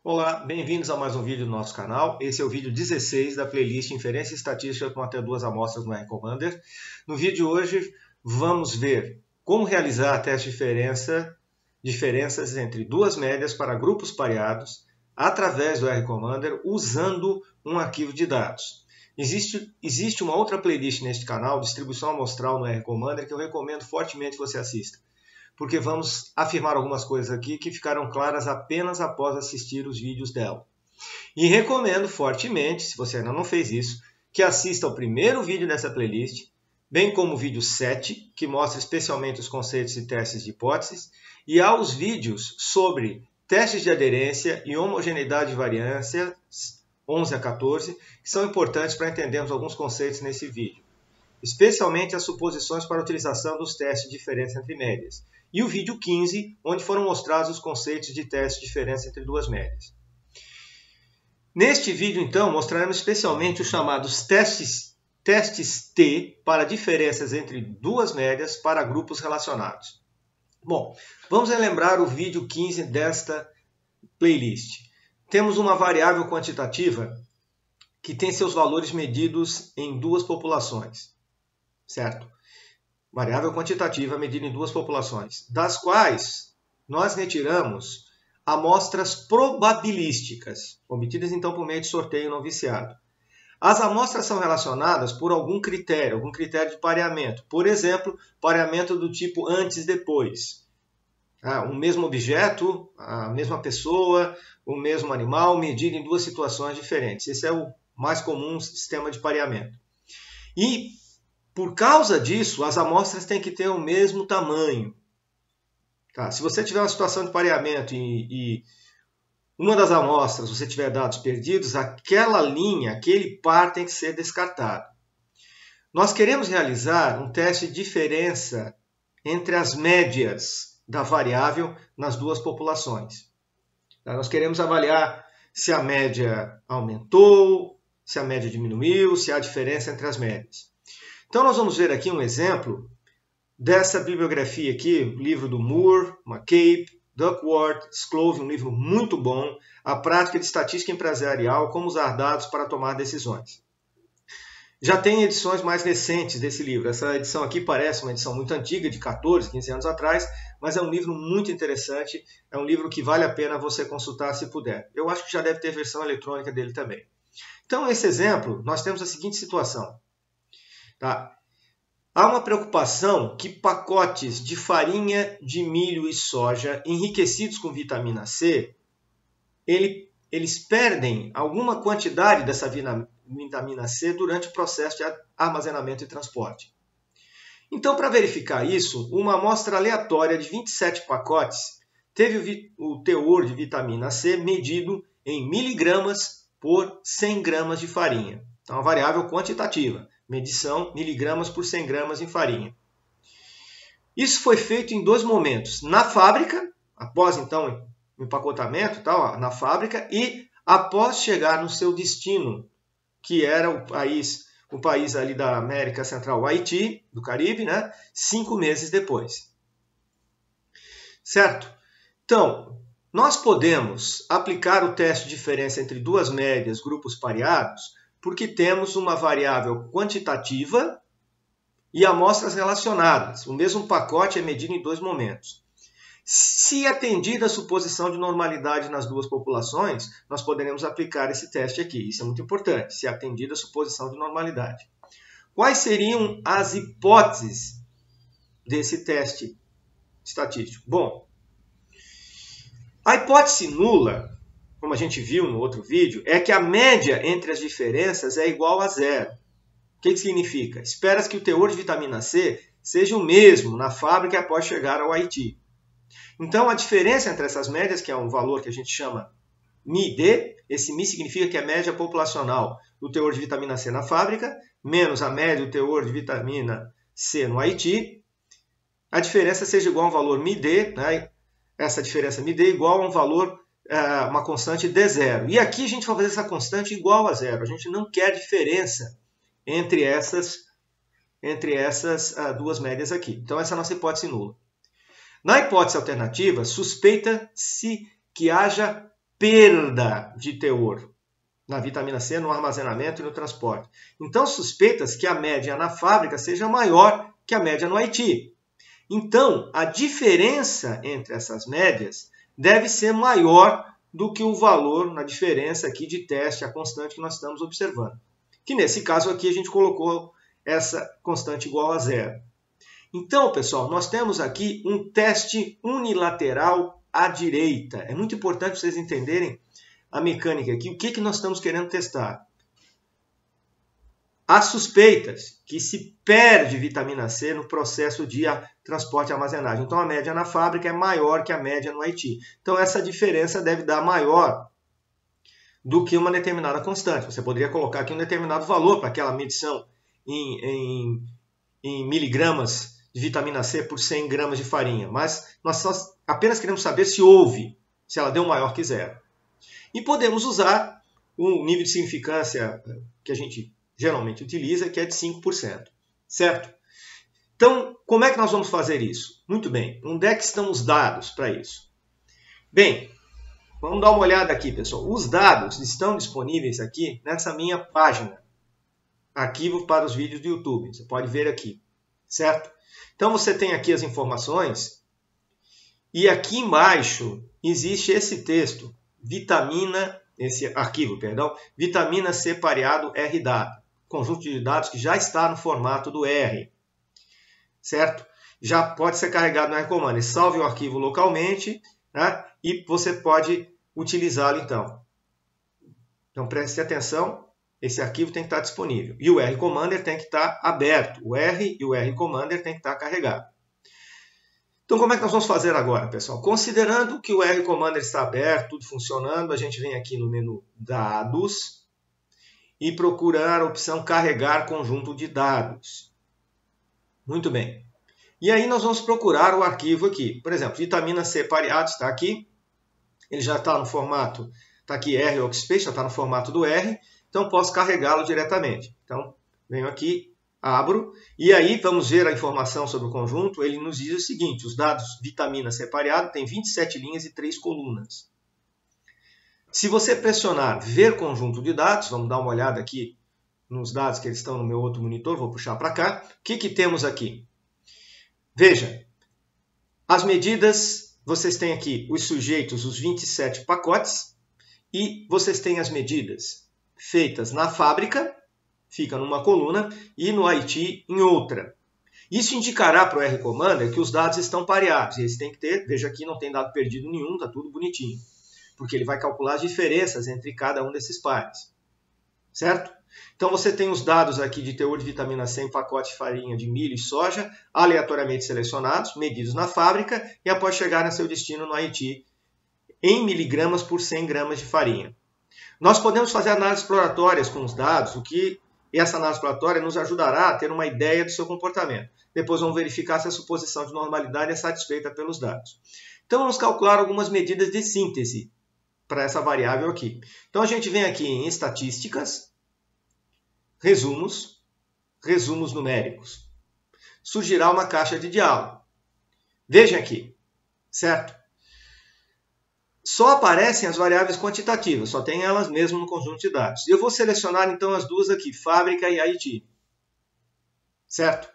Olá, bem-vindos a mais um vídeo do nosso canal. Esse é o vídeo 16 da playlist Inferência Estatística com até duas amostras no R Commander. No vídeo de hoje vamos ver como realizar teste de diferenças entre duas médias para grupos pareados através do R Commander usando um arquivo de dados. Existe uma outra playlist neste canal, Distribuição Amostral no R Commander, que eu recomendo fortemente que você assista, porque vamos afirmar algumas coisas aqui que ficaram claras apenas após assistir os vídeos dela. E recomendo fortemente, se você ainda não fez isso, que assista ao primeiro vídeo dessa playlist, bem como o vídeo 7, que mostra especialmente os conceitos e testes de hipóteses, e aos vídeos sobre testes de aderência e homogeneidade de variância, 11 a 14, que são importantes para entendermos alguns conceitos nesse vídeo, especialmente as suposições para a utilização dos testes de diferença entre médias. E o vídeo 15, onde foram mostrados os conceitos de teste de diferença entre duas médias. Neste vídeo, então, mostraremos especialmente os chamados testes T para diferenças entre duas médias para grupos relacionados. Bom, vamos relembrar o vídeo 15 desta playlist. Temos uma variável quantitativa que tem seus valores medidos em duas populações, certo? Variável quantitativa medida em duas populações, das quais nós retiramos amostras probabilísticas, obtidas então por meio de sorteio não viciado. As amostras são relacionadas por algum critério de pareamento. Por exemplo, pareamento do tipo antes-depois. O mesmo objeto, a mesma pessoa, o mesmo animal, medido em duas situações diferentes. Esse é o mais comum sistema de pareamento. E por causa disso, as amostras têm que ter o mesmo tamanho. Tá? Se você tiver uma situação de pareamento e uma das amostras você tiver dados perdidos, aquela linha, aquele par tem que ser descartado. Nós queremos realizar um teste de diferença entre as médias da variável nas duas populações. Tá? Nós queremos avaliar se a média aumentou, se a média diminuiu, se há diferença entre as médias. Então, nós vamos ver aqui um exemplo dessa bibliografia aqui, o livro do Moore, McCabe, Duckworth, Sclove, um livro muito bom, A Prática de Estatística Empresarial, Como Usar Dados para Tomar Decisões. Já tem edições mais recentes desse livro. Essa edição aqui parece uma edição muito antiga, de 14, 15 anos atrás, mas é um livro muito interessante, é um livro que vale a pena você consultar se puder. Eu acho que já deve ter versão eletrônica dele também. Então, nesse exemplo, nós temos a seguinte situação. Tá? Há uma preocupação que pacotes de farinha de milho e soja enriquecidos com vitamina C, eles perdem alguma quantidade dessa vitamina C durante o processo de armazenamento e transporte. Então, para verificar isso, uma amostra aleatória de 27 pacotes teve o teor de vitamina C medido em miligramas por 100 gramas de farinha. Então, uma variável quantitativa. Medição miligramas por 100 gramas em farinha. Isso foi feito em dois momentos. Na fábrica, após então o empacotamento, na fábrica, e após chegar no seu destino, que era o país ali da América Central, o Haiti, do Caribe, 5 meses depois. Certo? Então, nós podemos aplicar o teste de diferença entre duas médias, grupos pareados, porque temos uma variável quantitativa e amostras relacionadas. O mesmo pacote é medido em dois momentos. Se atendida a suposição de normalidade nas duas populações, nós poderemos aplicar esse teste aqui. Isso é muito importante, se atendida a suposição de normalidade. Quais seriam as hipóteses desse teste estatístico? Bom, a hipótese nula, como a gente viu no outro vídeo, é que a média entre as diferenças é igual a zero. O que significa? Espera-se que o teor de vitamina C seja o mesmo na fábrica após chegar ao Haiti. Então, a diferença entre essas médias, que é um valor que a gente chama μD, esse μ significa que é a média populacional do teor de vitamina C na fábrica, menos a média do teor de vitamina C no Haiti, a diferença seja igual a um valor μD, essa diferença μD é igual a um valor, uma constante D0. E aqui a gente vai fazer essa constante igual a zero. A gente não quer diferença entre essas duas médias aqui. Então, essa é a nossa hipótese nula. Na hipótese alternativa, suspeita-se que haja perda de teor na vitamina C, no armazenamento e no transporte. Então, suspeita-se que a média na fábrica seja maior que a média no Haiti. Então, a diferença entre essas médias deve ser maior do que o valor na diferença aqui de teste, a constante que nós estamos observando. Que nesse caso aqui a gente colocou essa constante igual a zero. Então, pessoal, nós temos aqui um teste unilateral à direita. É muito importante vocês entenderem a mecânica aqui. O que nós estamos querendo testar? Há suspeitas que se perde vitamina C no processo de transporte e armazenagem. Então, a média na fábrica é maior que a média no Haiti. Então, essa diferença deve dar maior do que uma determinada constante. Você poderia colocar aqui um determinado valor para aquela medição em miligramas de vitamina C por 100 gramas de farinha. Mas nós apenas queremos saber se houve, se ela deu maior que zero. E podemos usar um nível de significância que a gente geralmente utiliza, que é de 5%, certo? Então, como é que nós vamos fazer isso? Muito bem, onde é que estão os dados para isso? Bem, vamos dar uma olhada aqui, pessoal. Os dados estão disponíveis aqui nessa minha página, arquivo para os vídeos do YouTube. Você pode ver aqui, certo? Então, você tem aqui as informações e aqui embaixo existe esse texto, esse arquivo, vitamina C pareado R-data. Conjunto de dados que já está no formato do R, certo? Já pode ser carregado no R-Commander. Salve o arquivo localmente, né? E você pode utilizá-lo então. Então preste atenção, esse arquivo tem que estar disponível. E o R-Commander tem que estar aberto. O R e o R-Commander tem que estar carregado. Então como é que nós vamos fazer agora, pessoal? Considerando que o R-Commander está aberto, tudo funcionando, a gente vem aqui no menu Dados e procurar a opção Carregar conjunto de dados. Muito bem. E aí nós vamos procurar o arquivo aqui. Por exemplo, vitamina C pareado está aqui. Ele já está no formato, está aqui R Workspace, já está no formato do R. Então posso carregá-lo diretamente. Então venho aqui, abro. E aí vamos ver a informação sobre o conjunto. Ele nos diz o seguinte, os dados vitamina C pareado tem 27 linhas e 3 colunas. Se você pressionar ver conjunto de dados, vamos dar uma olhada aqui nos dados que eles estão no meu outro monitor, vou puxar para cá. O que temos aqui? Veja, as medidas, vocês têm aqui os sujeitos, os 27 pacotes, e vocês têm as medidas feitas na fábrica, fica numa coluna, e no Haiti em outra. Isso indicará para o R-Commander que os dados estão pareados, e eles têm que ter, veja aqui, não tem dado perdido nenhum, está tudo bonitinho. Porque ele vai calcular as diferenças entre cada um desses pares, certo? Então você tem os dados aqui de teor de vitamina C em pacote de farinha de milho e soja, aleatoriamente selecionados, medidos na fábrica e após chegar a seu destino no Haiti, em miligramas por 100 gramas de farinha. Nós podemos fazer análises exploratórias com os dados, e essa análise exploratória nos ajudará a ter uma ideia do seu comportamento. Depois vamos verificar se a suposição de normalidade é satisfeita pelos dados. Então vamos calcular algumas medidas de síntese para essa variável aqui. Então a gente vem aqui em estatísticas, resumos numéricos. Surgirá uma caixa de diálogo. Vejam aqui, certo? Só aparecem as variáveis quantitativas, só tem elas mesmo no conjunto de dados. Eu vou selecionar então as duas aqui, fábrica e Haiti, certo?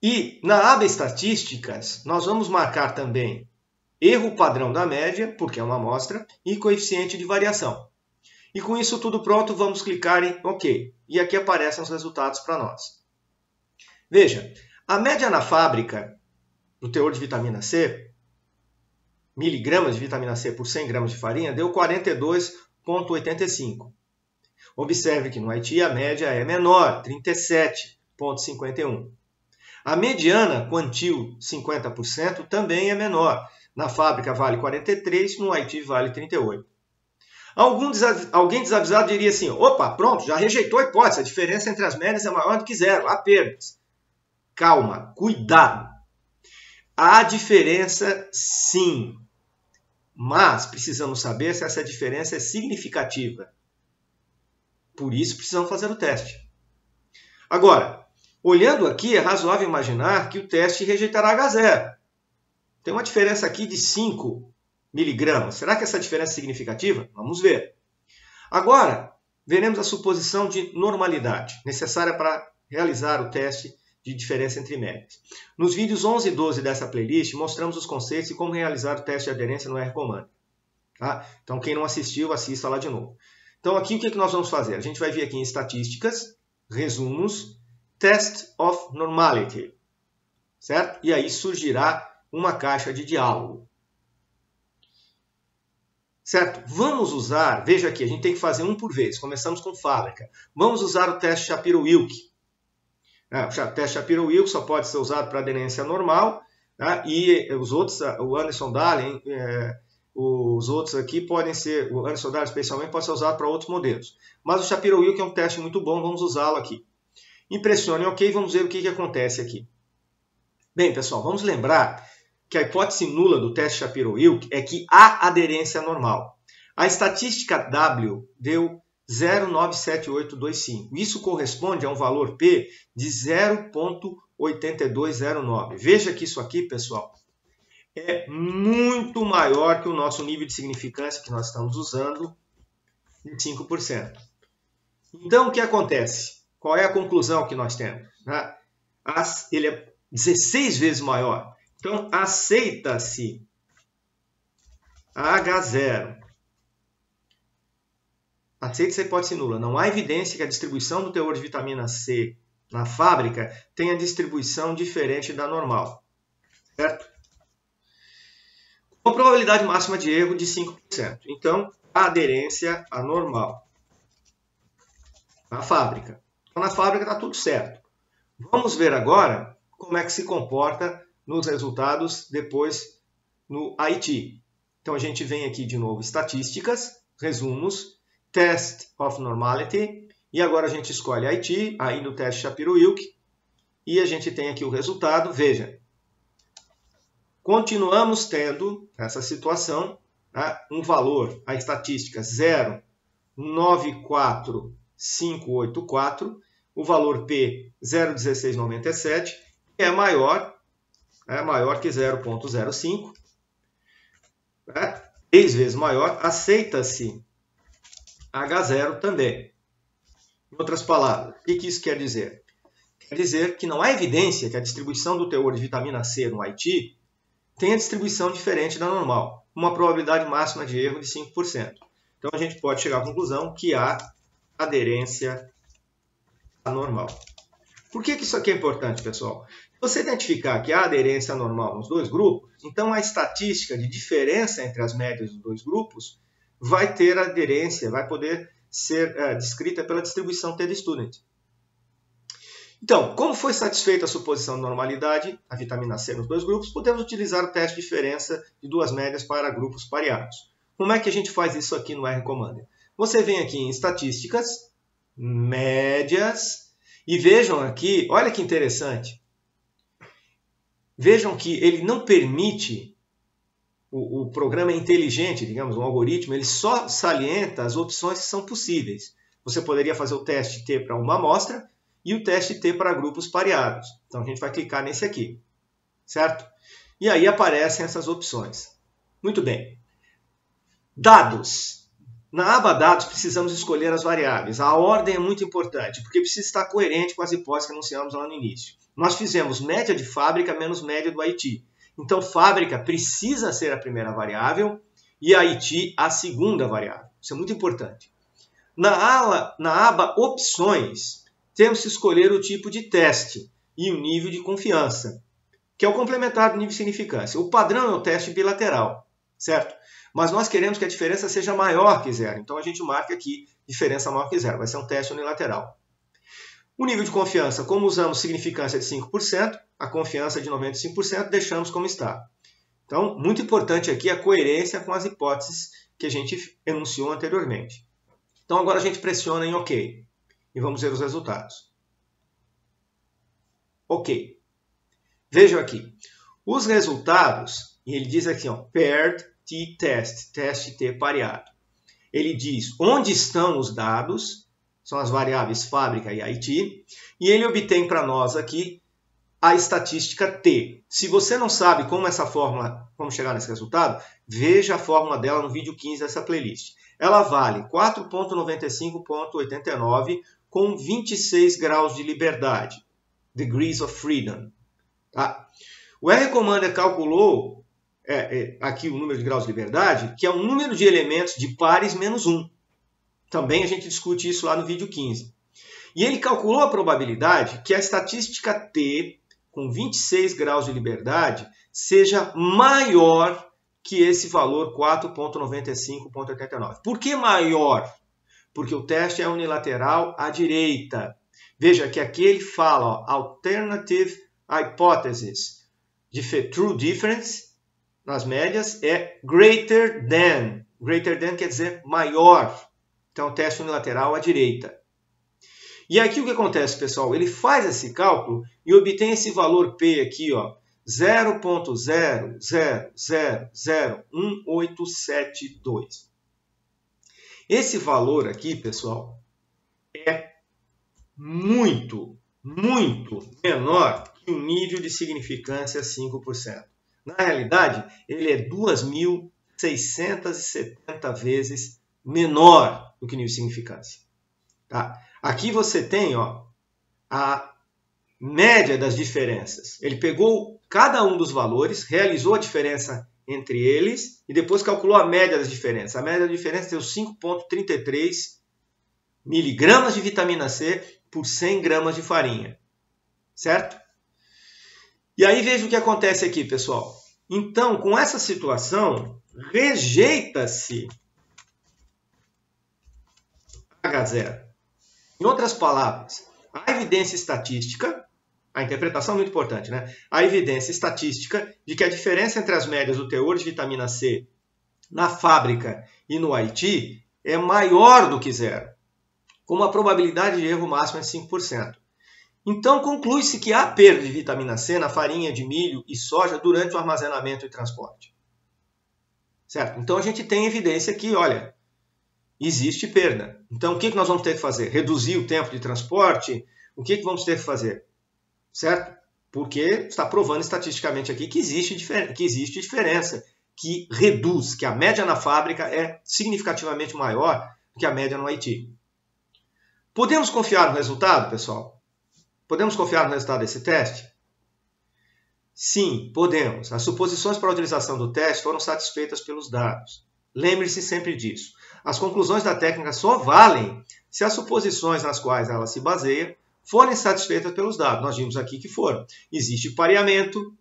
E na aba estatísticas, nós vamos marcar também erro padrão da média, porque é uma amostra, e coeficiente de variação. E com isso tudo pronto, vamos clicar em OK. E aqui aparecem os resultados para nós. Veja, a média na fábrica do teor de vitamina C, miligramas de vitamina C por 100 gramas de farinha, deu 42,85. Observe que no Haiti a média é menor, 37,51. A mediana quantil 50% também é menor. Na fábrica vale 43, no Haiti vale 38. Alguém desavisado diria assim, opa, pronto, já rejeitou a hipótese, a diferença entre as médias é maior do que zero, há perdas. Calma, cuidado. Há diferença sim, mas precisamos saber se essa diferença é significativa. Por isso precisamos fazer o teste. Agora, olhando aqui, é razoável imaginar que o teste rejeitará H0. Tem uma diferença aqui de 5 miligramas. Será que essa diferença é significativa? Vamos ver. Agora, veremos a suposição de normalidade necessária para realizar o teste de diferença entre médias. Nos vídeos 11 e 12 dessa playlist, mostramos os conceitos e como realizar o teste de aderência no R-Command. Tá? Então, quem não assistiu, assista lá de novo. Então, aqui o que nós vamos fazer? A gente vai vir aqui em estatísticas, resumos, Test of Normality. Certo? E aí surgirá uma caixa de diálogo. Certo? Vamos usar, veja aqui, a gente tem que fazer um por vez. Começamos com fábrica. Vamos usar o teste Shapiro-Wilk. O teste Shapiro-Wilk só pode ser usado para aderência normal, tá? E os outros, o Anderson-Dahlen, os outros aqui podem ser, o Anderson-Dahlen especialmente pode ser usado para outros modelos. Mas o Shapiro-Wilk é um teste muito bom, vamos usá-lo aqui. Impressione OK, vamos ver o que acontece aqui. Bem, pessoal, vamos lembrar que a hipótese nula do teste Shapiro-Wilk é que há aderência normal. A estatística W deu 0,97825. Isso corresponde a um valor P de 0,8209. Veja que isso aqui, pessoal, é muito maior que o nosso nível de significância que nós estamos usando, de 5%. Então, o que acontece? Qual é a conclusão que nós temos? Ele é 16 vezes maior. Então, aceita-se H0. Aceita-se a hipótese nula. Não há evidência que a distribuição do teor de vitamina C na fábrica tenha distribuição diferente da normal. Certo? Com probabilidade máxima de erro de 5%. Então, a aderência à normal. Na fábrica. Então, na fábrica está tudo certo. Vamos ver agora como é que se comporta nos resultados depois no IT. Então, a gente vem aqui de novo, estatísticas, resumos, Test of Normality, e agora a gente escolhe IT, aí no teste Shapiro-Wilk, e a gente tem aqui o resultado. Veja, continuamos tendo essa situação, tá? Um valor, a estatística 0,94584, o valor P 0,1697, é maior que 0,05, 3 vezes maior, aceita-se H0 também. Em outras palavras, o que isso quer dizer? Quer dizer que não há evidência que a distribuição do teor de vitamina C no IT tenha distribuição diferente da normal, uma probabilidade máxima de erro de 5%. Então a gente pode chegar à conclusão que há aderência à normal. Por que isso aqui é importante, pessoal? Se você identificar que há aderência normal nos dois grupos, então a estatística de diferença entre as médias dos dois grupos vai ter aderência, vai poder ser descrita pela distribuição t-student. Então, como foi satisfeita a suposição de normalidade, a vitamina C nos dois grupos, podemos utilizar o teste de diferença de duas médias para grupos pareados. Como é que a gente faz isso aqui no R-Commander? Você vem aqui em estatísticas, médias, e vejam aqui, olha que interessante. Vejam que ele não permite, o programa é inteligente, digamos, um algoritmo, ele só salienta as opções que são possíveis. Você poderia fazer o teste T para uma amostra e o teste T para grupos pareados. Então a gente vai clicar nesse aqui, certo? E aí aparecem essas opções. Muito bem. Dados. Na aba Dados precisamos escolher as variáveis. A ordem é muito importante, porque precisa estar coerente com as hipóteses que anunciamos lá no início. Nós fizemos média de fábrica menos média do IT. Então, fábrica precisa ser a primeira variável e a IT a segunda variável. Isso é muito importante. Na aba Opções, temos que escolher o tipo de teste e o nível de confiança, que é o complementar do nível de significância. O padrão é o teste bilateral, certo? Mas nós queremos que a diferença seja maior que zero. Então, a gente marca aqui diferença maior que zero. Vai ser um teste unilateral. O nível de confiança, como usamos significância de 5%, a confiança de 95%, deixamos como está. Então, muito importante aqui a coerência com as hipóteses que a gente enunciou anteriormente. Então, agora a gente pressiona em OK. E vamos ver os resultados. OK. Vejam aqui. Os resultados, e ele diz aqui, paired t-test, teste T pareado. Ele diz onde estão os dados, são as variáveis fábrica e IT, e ele obtém para nós aqui a estatística T. Se você não sabe como essa fórmula, como chegar nesse resultado, veja a fórmula dela no vídeo 15 dessa playlist. Ela vale 4.95.89 com 26 graus de liberdade, degrees of freedom. Tá? O R Commander calculou aqui o número de graus de liberdade, que é o número de elementos de pares menos 1. Também a gente discute isso lá no vídeo 15. E ele calculou a probabilidade que a estatística T, com 26 graus de liberdade, seja maior que esse valor 4.95.89. Por que maior? Porque o teste é unilateral à direita. Veja que aqui ele fala, ó, alternative hypothesis de true difference nas médias é greater than. Greater than quer dizer maior. Então, teste unilateral à direita. E aqui o que acontece, pessoal? Ele faz esse cálculo e obtém esse valor P aqui, ó, 0.0001872. Esse valor aqui, pessoal, é muito, muito menor que o nível de significância 5%. Na realidade, ele é 2.670 vezes menor do que o nível de significância. Tá? Aqui você tem, ó, a média das diferenças. Ele pegou cada um dos valores, realizou a diferença entre eles e depois calculou a média das diferenças. A média da diferença deu 5,33 miligramas de vitamina C por 100 gramas de farinha. Certo? E aí veja o que acontece aqui, pessoal. Então, com essa situação, rejeita-se H0. Em outras palavras, a evidência estatística, a interpretação é muito importante, né? A evidência estatística de que a diferença entre as médias do teor de vitamina C na fábrica e no Haiti é maior do que zero, com uma probabilidade de erro máxima de 5%. Então, conclui-se que há perda de vitamina C na farinha de milho e soja durante o armazenamento e transporte. Certo? Então, a gente tem evidência que, olha, existe perda. Então, o que nós vamos ter que fazer? Reduzir o tempo de transporte? O que vamos ter que fazer? Certo? Porque está provando estatisticamente aqui que existe diferença, que reduz, que a média na fábrica é significativamente maior do que a média no Haiti. Podemos confiar no resultado, pessoal? Podemos confiar no resultado desse teste? Sim, podemos. As suposições para a utilização do teste foram satisfeitas pelos dados. Lembre-se sempre disso. As conclusões da técnica só valem se as suposições nas quais ela se baseia forem satisfeitas pelos dados. Nós vimos aqui que foram. Existe pareamento,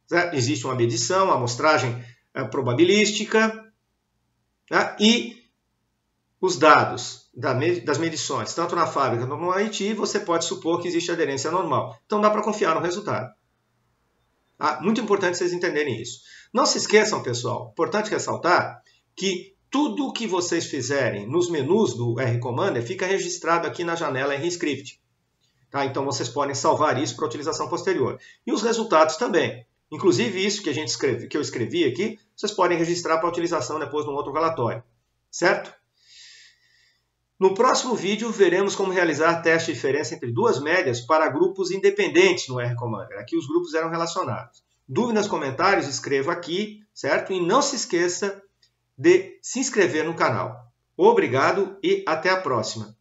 certo? Existe uma medição, uma amostragem probabilística, né? E os dados das medições, tanto na fábrica como no Haiti, você pode supor que existe aderência normal. Então dá para confiar no resultado. Muito importante vocês entenderem isso. Não se esqueçam, pessoal, importante ressaltar que tudo o que vocês fizerem nos menus do R Commander fica registrado aqui na janela RScript. Tá? Então vocês podem salvar isso para utilização posterior. E os resultados também. Inclusive isso que eu escrevi aqui, vocês podem registrar para utilização depois num outro relatório. Certo? No próximo vídeo, veremos como realizar teste de diferença entre duas médias para grupos independentes no R Commander. Aqui os grupos eram relacionados. Dúvidas, comentários, escreva aqui, certo? E não se esqueça de se inscrever no canal. Obrigado e até a próxima.